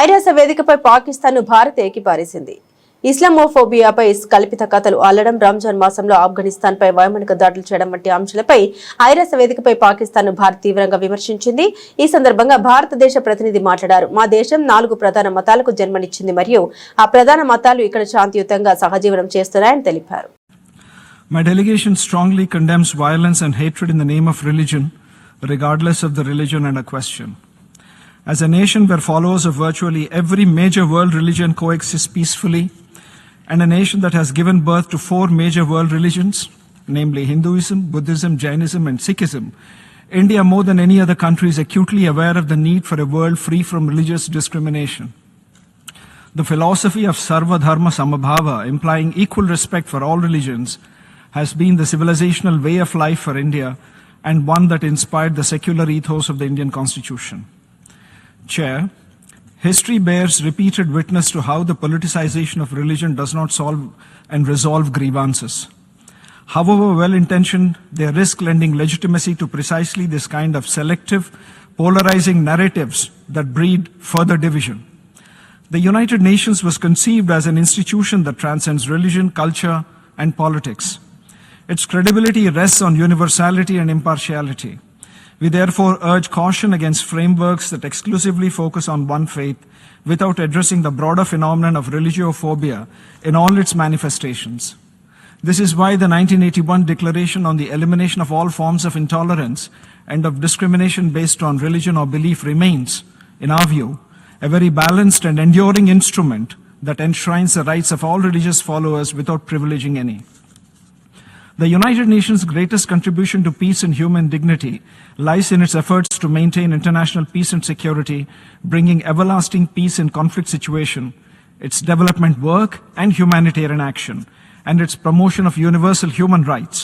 ఐరాస వేదికపై పాకిస్తాన్ భారత్ ఏకిపారేసింది. ఇస్లామోఫోబియాపై కల్పిత కథలు అల్లడం, రంజాన్ మాసంలో ఆఫ్ఘనిస్తాన్ పై వైమానిక దాడులు చేయడం వంటి అంశాలపై ఐరాస వేదికపై పాకిస్తాన్ భారత్ తీవ్రంగా విమర్శించింది. ఈ సందర్భంగా భారతదేశ ప్రతినిధి మాట్లాడారు. మా దేశం 4 ప్రధాన మతాలకు జన్మనిచ్చింది మరియు ఆ ప్రధాన మతాలు ఇక్కడ శాంతియుతంగా సహజీవనం చేస్తున్నాయని తెలిపారు. My delegation strongly condemns violence and hatred in the name of religion, regardless of the religion under question. As a nation where followers of virtually every major world religion coexist peacefully, and a nation that has given birth to 4 major world religions, namely Hinduism, Buddhism, Jainism, and Sikhism, India, more than any other country, is acutely aware of the need for a world free from religious discrimination. The philosophy of Sarva Dharma Samabhava, implying equal respect for all religions, has been the civilizational way of life for India and one that inspired the secular ethos of the Indian Constitution. Chair, history bears repeated witness to how the politicization of religion does not solve and resolve grievances. However well-intentioned, they risk lending legitimacy to precisely this kind of selective, polarizing narratives that breed further division. The United Nations was conceived as an institution that transcends religion, culture, and politics. Its credibility rests on universality and impartiality. We therefore urge caution against frameworks that exclusively focus on one faith without addressing the broader phenomenon of religiophobia in all its manifestations. This is why the 1981 Declaration on the Elimination of All Forms of Intolerance and of Discrimination based on Religion or Belief remains, in our view, a very balanced and enduring instrument that enshrines the rights of all religious followers without privileging any. The United Nations' greatest contribution to peace and human dignity lies in its efforts to maintain international peace and security, bringing everlasting peace in conflict situation, its development work and humanitarian action, and its promotion of universal human rights,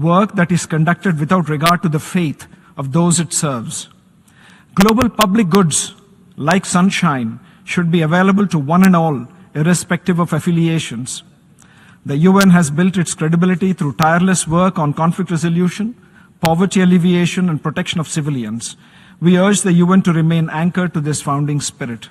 work that is conducted without regard to the faith of those it serves. Global public goods, like sunshine, should be available to one and all, irrespective of affiliations. The UN has built its credibility through tireless work on conflict resolution, poverty alleviation, and protection of civilians. We urge the UN to remain anchored to this founding spirit.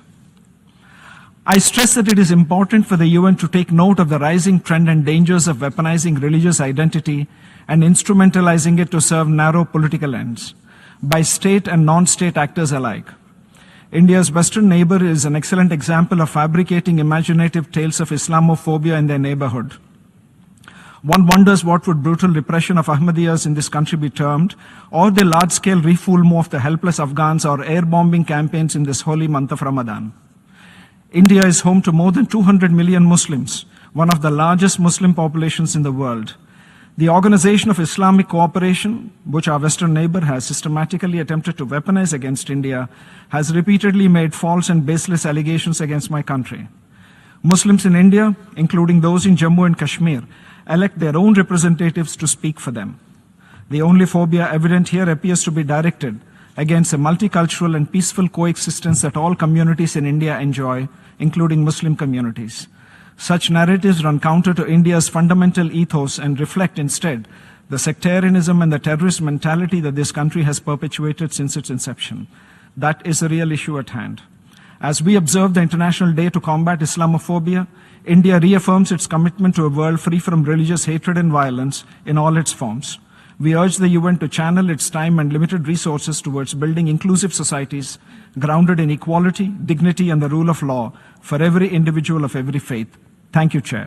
I stress that it is important for the UN to take note of the rising trend and dangers of weaponizing religious identity and instrumentalizing it to serve narrow political ends by state and non-state actors alike. India's western neighbor is an excellent example of fabricating imaginative tales of Islamophobia in their neighborhood. One wonders what would brutal repression of Ahmadiyyas in this country be termed, or the large-scale refoulement of the helpless Afghans or air-bombing campaigns in this holy month of Ramadan. India is home to more than 200 million Muslims, one of the largest Muslim populations in the world. The Organization of Islamic Cooperation, which our western neighbor has systematically attempted to weaponize against India, has repeatedly made false and baseless allegations against my country. Muslims in India, including those in Jammu and Kashmir, elect their own representatives to speak for them. The only phobia evident here appears to be directed against a multicultural and peaceful coexistence that all communities in India enjoy, including Muslim communities. Such narratives run counter to India's fundamental ethos and reflect instead the sectarianism and the terrorist mentality that this country has perpetuated since its inception. That is the real issue at hand. As we observe the International Day to Combat Islamophobia, India reaffirms its commitment to a world free from religious hatred and violence in all its forms. We urge the UN to channel its time and limited resources towards building inclusive societies grounded in equality, dignity, and the rule of law for every individual of every faith. Thank you, Chair.